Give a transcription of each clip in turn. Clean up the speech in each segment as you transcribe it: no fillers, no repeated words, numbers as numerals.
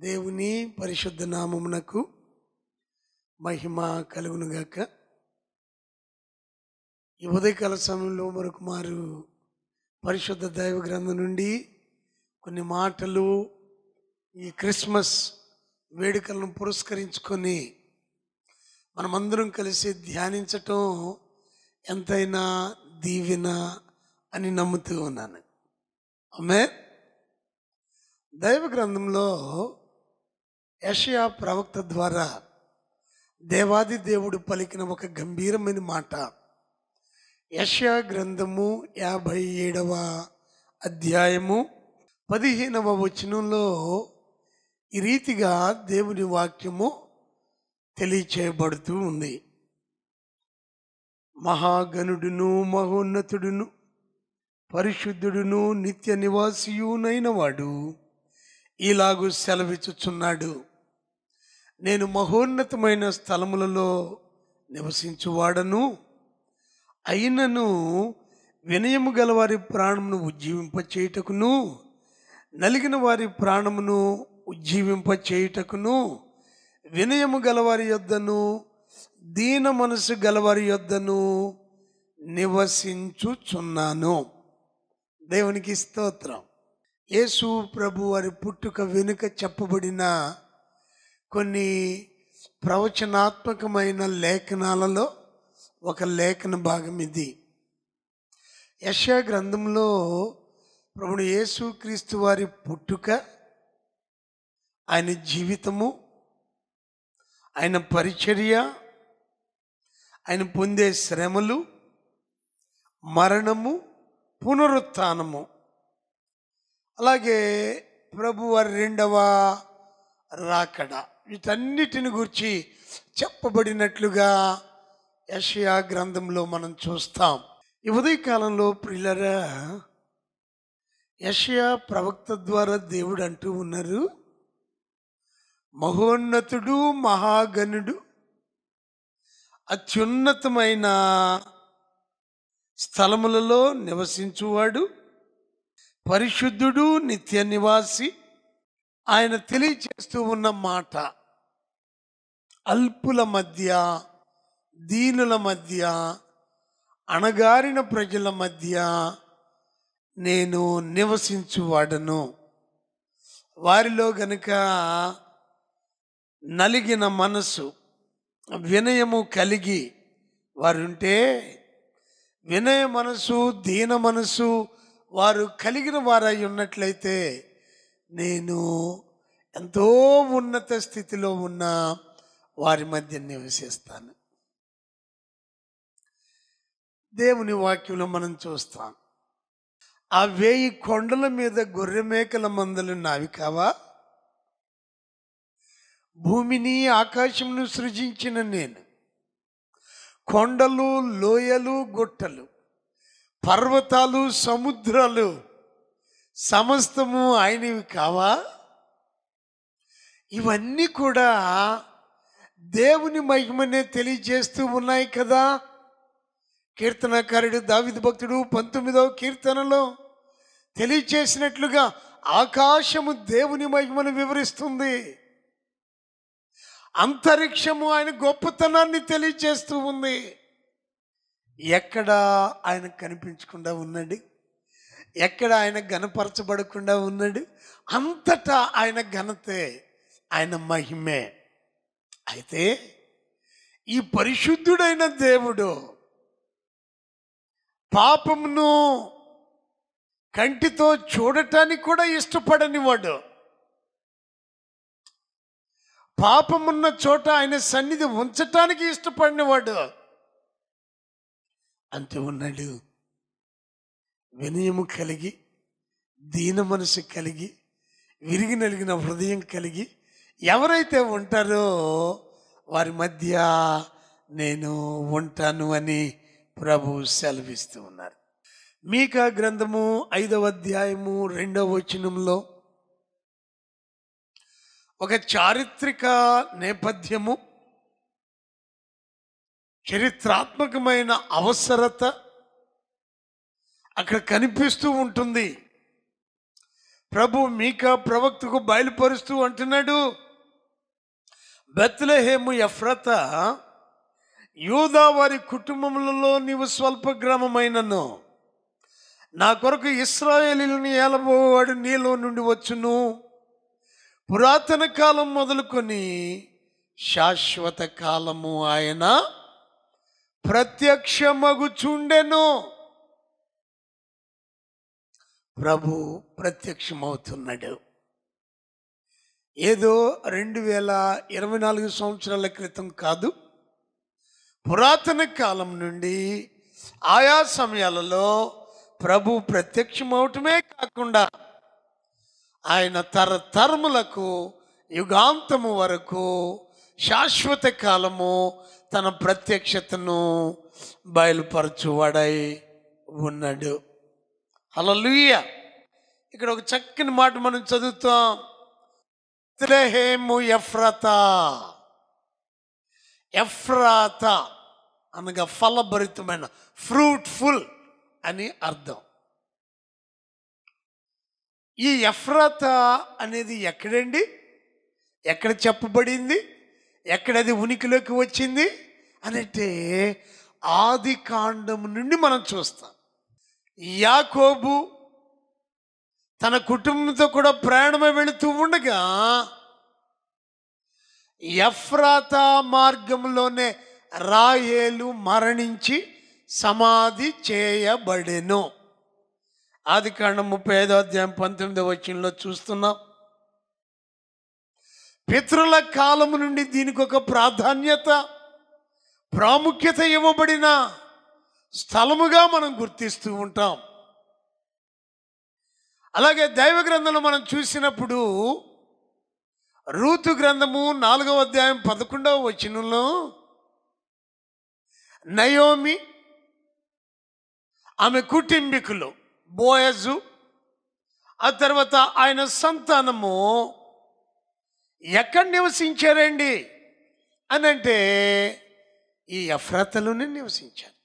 దేవుని పరిశుద్ధ నామమునకు మహిమ కలుగునుగాక. ఈ ఉదయకాల సమయంలో మరొక మారు పరిశుద్ధ దైవ గ్రంథం నుండి కొన్ని మాటలు ఈ క్రిస్మస్ వేడుకలను పురస్కరించుకొని మనమందరం కలిసి ధ్యానించటం ఎంతైనా దీవెన అని నమ్ముతూ ఉన్నాను. ఆమేన్. దైవ గ్రంథంలో యెషయా ప్రవక్త ద్వారా దేవాది దేవుడు పలికిన ఒక గంభీరమైన మాట. యెషయా గ్రంథము 57వ అధ్యాయము 15వ వచనంలో ఈ రీతిగా దేవుని వాక్యము తెలియచేయబడుతూ ఉంది. మహాగణుడును మహోన్నతుడును పరిశుద్ధుడును నిత్య నివాసియునైన వాడు ఇలాగూ సెలవిచ్చుచున్నాడు, నేను మహోన్నతమైన స్థలములలో నివసించువాడను, అయినను వినయము గల వారి ప్రాణమును ఉజ్జీవింపచేయుటకును నలిగిన వారి ప్రాణమును ఉజ్జీవింపచేయుటకును వినయము గలవారి యొద్దను దీన మనసు గలవారి యొద్దను నివసించుచున్నాను. దేవునికి స్తోత్రం. యేసు ప్రభు వారి పుట్టుక వెనుక చెప్పబడిన కొన్ని ప్రవచనాత్మకమైన లేఖనాలలో ఒక లేఖన భాగం ఇది. యెషయా గ్రంథంలో ప్రభువు యేసు క్రీస్తు వారి పుట్టుక, ఆయన జీవితము, ఆయన పరిచర్య, ఆయన పొందే శ్రమలు, మరణము, పునరుత్థానము, అలాగే ప్రభు వారి రెండవ రాకడ, వీటన్నిటిని గురించి చెప్పబడినట్లుగా యెషయా గ్రంథంలో మనం చూస్తాం. ఈ ఉదయకాలంలో ప్రియులారా, యెషయా ప్రవక్త ద్వారా దేవుడు అంటూ ఉన్నారు, మహోన్నతుడు మహాగణుడు అత్యున్నతమైన స్థలములలో నివసించువాడు పరిశుద్ధుడు నిత్య నివాసి. ఆయన తెలియచేస్తూ ఉన్న మాట, అల్పుల మధ్య, దీనుల మధ్య, అణగారిన ప్రజల మధ్య నేను నివసించువాడను. వారిలో గనుక నలిగిన మనసు, వినయము కలిగి వారుంటే, వినయ మనసు, దీన మనసు వారు కలిగిన వారై ఉన్నట్లయితే నేను ఎంతో ఉన్నత స్థితిలో ఉన్న వారి మధ్య నివసిస్తాను. దేవుని వాక్యంలో మనం చూస్తాం, ఆ 1000 కొండల మీద గొర్రె మేకల మందలు నావి కావా? భూమిని ఆకాశమును సృజించిన నేను, కొండలు లోయలు గుట్టలు పర్వతాలు సముద్రాలు సమస్తము ఆయనవి కావా? ఇవన్నీ కూడా దేవుని మహిమనే తెలియజేస్తూ ఉన్నాయి కదా. కీర్తనకారుడు దావీదు భక్తుడు 19వ కీర్తనలో తెలియచేసినట్లుగా ఆకాశము దేవుని మహిమను వివరిస్తుంది, అంతరిక్షము ఆయన గొప్పతనాన్ని తెలియచేస్తూ ఉంది. ఎక్కడ ఆయన కనిపించకుండా ఉన్నాడు, ఎక్కడ ఆయన ఘనపరచబడకుండా ఉన్నాడు, అంతటా ఆయన ఘనతే, ఆయన మహిమే. అయితే ఈ పరిశుద్ధుడైన దేవుడు పాపమును కంటితో చూడటానికి కూడా ఇష్టపడని వాడు. పాపమున్న చోట ఆయన సన్నిధి ఉంచటానికి ఇష్టపడినవాడు. అంతే ఉన్నాడు. వినయము కలిగి, దీన మనసు కలిగి, విరిగి నలిగిన హృదయం కలిగి ఎవరైతే ఉంటారో వారి మధ్య నేను ఉంటాను అని ప్రభు సెలవిస్తూ ఉన్నారు. మీకా గ్రంథము 5వ అధ్యాయము 2వ వచనంలో ఒక చారిత్రక నేపథ్యము, చరిత్రాత్మకమైన అవసరత అక్కడ కనిపిస్తూ ఉంటుంది. ప్రభు మీకా ప్రవక్తకు బయలుపరుస్తూ అంటున్నాడు, బెత్లెహేము ఎఫ్రాతా, యూదా వారి కుటుంబములలో నీవు స్వల్ప గ్రామమైనను, నా కొరకు ఇశ్రాయేలీయులను ఏలబోవాడు నీలో నుండి వచ్చును. పురాతన కాలం మొదలుకొని శాశ్వత కాలము ఆయన ప్రత్యక్షమగుచుండెను. ప్రభు ప్రత్యక్షమవుతున్నాడు. ఏదో 2024 సంవత్సరాల క్రితం కాదు, పురాతన కాలం నుండి ఆయా సమయాలలో ప్రభు ప్రత్యక్షమవటమే కాకుండా ఆయన తరతరములకు యుగాంతము వరకు శాశ్వత కాలము తన ప్రత్యక్షతను బయలుపరచువాడై ఉన్నాడు. హల్లెలూయా. ఇక్కడ ఒక చక్కని మాట మనం చదువుతాం, బెత్లెహేము ఎఫ్రాతా. ఎఫ్రాతా అనగా ఫలభరితమైన, ఫ్రూట్ఫుల్ అని అర్థం. ఈ ఎఫ్రాతా అనేది ఎక్కడండి, ఎక్కడ చెప్పబడింది, ఎక్కడది ఉనికిలోకి వచ్చింది అంటే ఆది కాండము నుండి మనం చూస్తాం. యాకోబు తన కుటుంబంతో కూడా ప్రయాణమై వెళుతూ ఉండగా ఎఫ్రాతా మార్గంలోనే రాహేలు మరణించి సమాధి చేయబడెను. ఆది కాండం 35వ అధ్యాయం 19వ వచనంలో చూస్తున్నాం. పితరుల కాలము నుండి దీనికి ఒక ప్రాముఖ్యత ఇవ్వబడిన స్థలముగా మనం గుర్తిస్తూ ఉంటాం. అలాగే దైవ గ్రంథంలో మనం చూసినప్పుడు రూతు గ్రంథము 4వ అధ్యాయం 11వ వచనంలో నయోమి, ఆమె కుటుంబీకులు బోయజు, ఆ తర్వాత ఆయన సంతానము ఎక్కడ నివసించారండి అని అంటే ఈ ఎఫ్రాతాలోనే నివసించారు.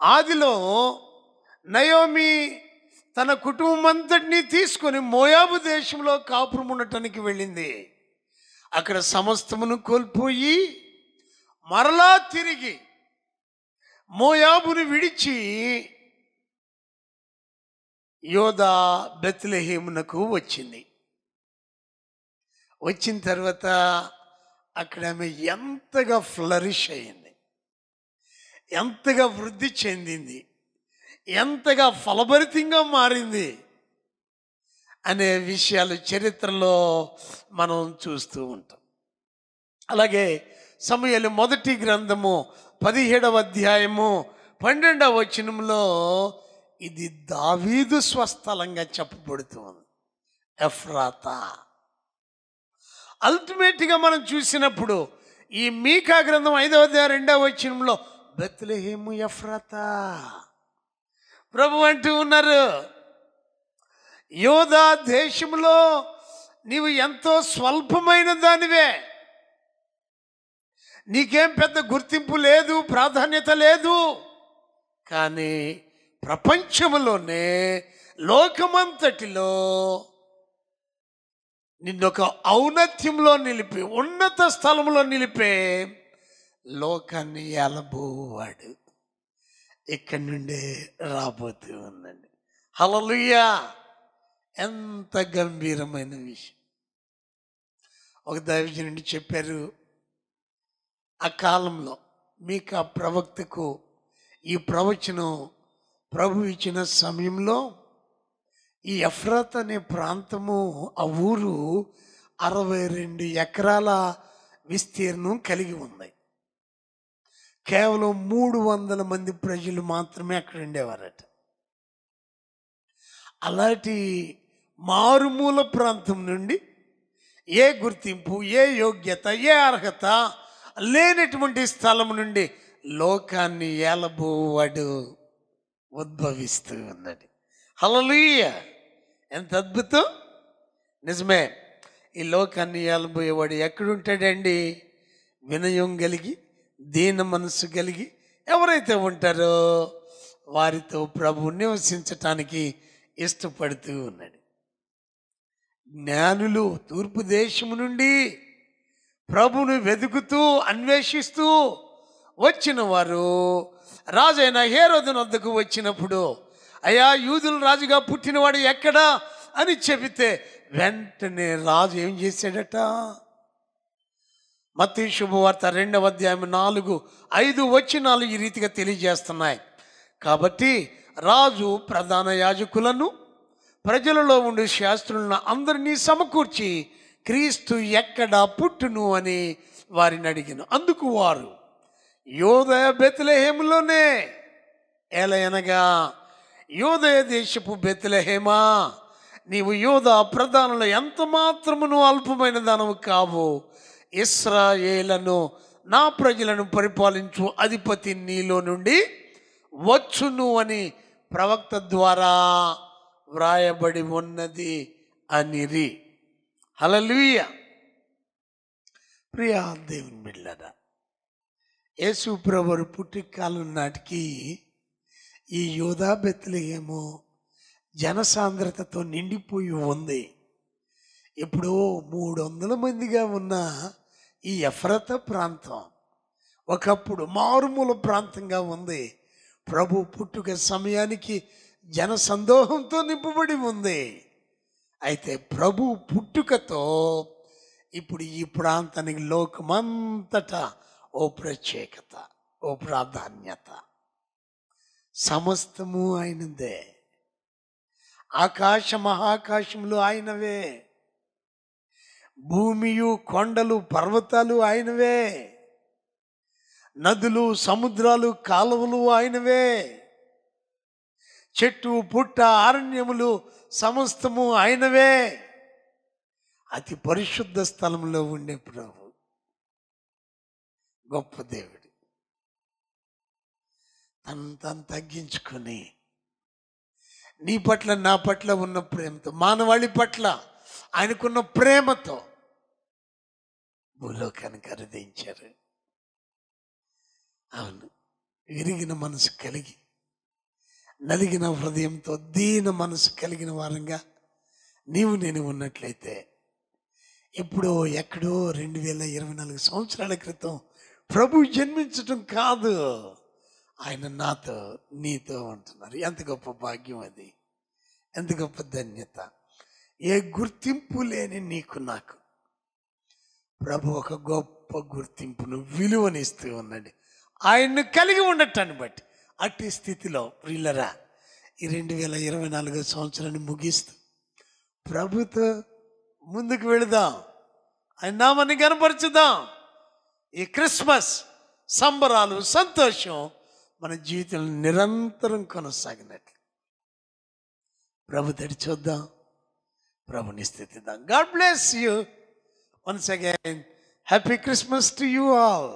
ఆదిలో నయోమి తన కుటుంబం అంతటినీ తీసుకొని మోయాబు దేశంలో కాపురం ఉండటానికి వెళ్ళింది. అక్కడ సమస్తమును కోల్పోయి మరలా తిరిగి మోయాబును విడిచి యోదా బెత్లెహేమునకు వచ్చింది. వచ్చిన తర్వాత అక్కడ ఆమె ఎంతగా ఫ్లరిష్ అయింది, ఎంతగా వృద్ధి చెందింది, ఎంతగా ఫలభరితంగా మారింది అనే విషయాలు చరిత్రలో మనం చూస్తూ ఉంటాం. అలాగే సమూయేలు మొదటి గ్రంథము 17వ అధ్యాయము 12వ వచనంలో ఇది దావీదు స్వస్థలంగా చెప్పబడుతుంది, ఎఫ్రాతా. అల్టిమేట్గా మనం చూసినప్పుడు ఈ మీకా గ్రంథం 5వ అధ్యాయం 2వ వచనంలో బెత్లెహేము ఎఫ్రాతా. ప్రభు అంటూ ఉన్నారు, యోదా దేశంలో నీవు ఎంతో స్వల్పమైన దానివే, నీకేం పెద్ద గుర్తింపు లేదు, ప్రాధాన్యత లేదు. కానీ ప్రపంచంలోనే లోకమంతటిలో నిన్నొక ఔన్నత్యంలో నిలిపి, ఉన్నత స్థలంలో నిలిపే లోకాన్ని ఏలబోవాడు ఇక్కడి నుండే రాబోతూ ఉందండి. హల్లెలూయా. ఎంత గంభీరమైన విషయం. ఒక దైవజనుడు చెప్పారు, ఆ కాలంలో మీకు ఆ ప్రవక్తకు ఈ ప్రవచనం ప్రభు ఇచ్చిన సమయంలో ఈ ఎఫ్రాత్ అనే ప్రాంతము, ఆ ఊరు 62 ఎకరాల విస్తీర్ణం కలిగి ఉంది. కేవలం 300 మంది ప్రజలు మాత్రమే అక్కడ ఉండేవారట. అలాంటి మారుమూల ప్రాంతం నుండి ఏ గుర్తింపు, ఏ యోగ్యత, ఏ అర్హత లేనటువంటి స్థలం నుండి లోకాన్ని ఏలబోవాడు ఉద్భవిస్తూ ఉన్నది. హల్లెలూయా. ఎంత అద్భుతం. నిజమే, ఈ లోకాన్ని ఏలబోయేవాడు ఎక్కడుంటాడండి? వినయం కలిగి, దీన మనసు కలిగి ఎవరైతే ఉంటారో వారితో ప్రభు నివసించటానికి ఇష్టపడుతూ ఉన్నాడు. జ్ఞానులు తూర్పు దేశము నుండి ప్రభువును వెతుకుతూ అన్వేషిస్తూ వచ్చిన వారు రాజైన హేరోదుని వద్దకు వచ్చినప్పుడు, అయ్యా యూదుల రాజుగా పుట్టినవాడు ఎక్కడా అని చెబితే వెంటనే రాజు ఏం చేశాడట? మత్తయి శుభవార్త 2వ అధ్యాయం 4-5 వచనాలు ఈ రీతిగా తెలియజేస్తున్నాయి. కాబట్టి రాజు ప్రధాన యాజకులను, ప్రజలలో ఉండే శాస్త్రులను అందరినీ సమకూర్చి క్రీస్తు ఎక్కడ పుట్టును అని వారిని అడిగిన. అందుకు వారు యోదయ బెత్లెహేములోనే, ఎలయనగా యోదయ దేశపు బెత్లెహేమా, నీవు యోధా ప్రధానుల ఎంత మాత్రమును అల్పమైన దానము కావు, ఇశ్రాయేలను నా ప్రజలను పరిపాలించు అధిపతి నీలో నుండి వచ్చును అని ప్రవక్త ద్వారా వ్రాయబడి ఉన్నది అనిరి. హల్లెలూయా. ప్రియా దేవుని బిడ్డలారా, యేసు ప్రభువు పుట్టికాలం నాటికి ఈ యోధా బెత్లెహేము జనసాంద్రతతో నిండిపోయి ఉంది. ఇప్పుడు 300 మందిగా ఉన్న ఈ ఎఫ్రతా ప్రాంతం ఒకప్పుడు మారుమూల ప్రాంతంగా ఉంది. ప్రభు పుట్టుక సమయానికి జన సందోహంతో నింపబడి ఉంది. అయితే ప్రభు పుట్టుకతో ఇప్పుడు ఈ ప్రాంతానికి లోకమంతటా ఓ ప్రత్యేకత, ఓ ప్రాధాన్యత. సమస్తము ఆయనదే. ఆకాశ మహాకాశములు ఆయనవే, భూమియు కొండలు పర్వతాలు ఆయనవే, నదులు సముద్రాలు కాలువలు ఆయనవే, చెట్టు పుట్ట అరణ్యములు సమస్తము ఆయనవే. అతి పరిశుద్ధ స్థలంలో ఉండే ప్రభు గొప్ప దేవుడు తను తగ్గించుకొని నీ పట్ల నా పట్ల ఉన్న ప్రేమతో, మానవాళి పట్ల ఆయనకున్న ప్రేమతో భూలోకానికి అరుదించారు. అవును, విరిగిన మనసు కలిగి, నలిగిన హృదయంతో దీన మనసు కలిగిన వారంగా నీవు నేను ఉన్నట్లయితే, ఇప్పుడు ఎక్కడో 2024 సంవత్సరాల క్రితం ప్రభు జన్మించటం కాదు, ఆయన నాతో నీతో ఉంటున్నారు. ఎంత గొప్ప భాగ్యం అది, ఎంత గొప్ప ధన్యత. ఏ గుర్తింపు లేని నీకు నాకు ప్రభు ఒక గొప్ప గుర్తింపును, విలువనిస్తూ ఉన్నాడు. ఆయన్ను కలిగి ఉండటాన్ని బట్టి అట్టి స్థితిలో ప్రియులరా ఈ 2024 సంవత్సరాన్ని ముగిస్తూ ప్రభుతో ముందుకు వెళదాం, ఆయన నామాన్ని కనపరచుదాం. ఈ క్రిస్మస్ సంబరాలు, సంతోషం మన జీవితంలో నిరంతరం కొనసాగినట్లు ప్రభు తడి చూద్దాం, ప్రభుని స్థితిద్దాం. God bless you once again. Happy Christmas to you all.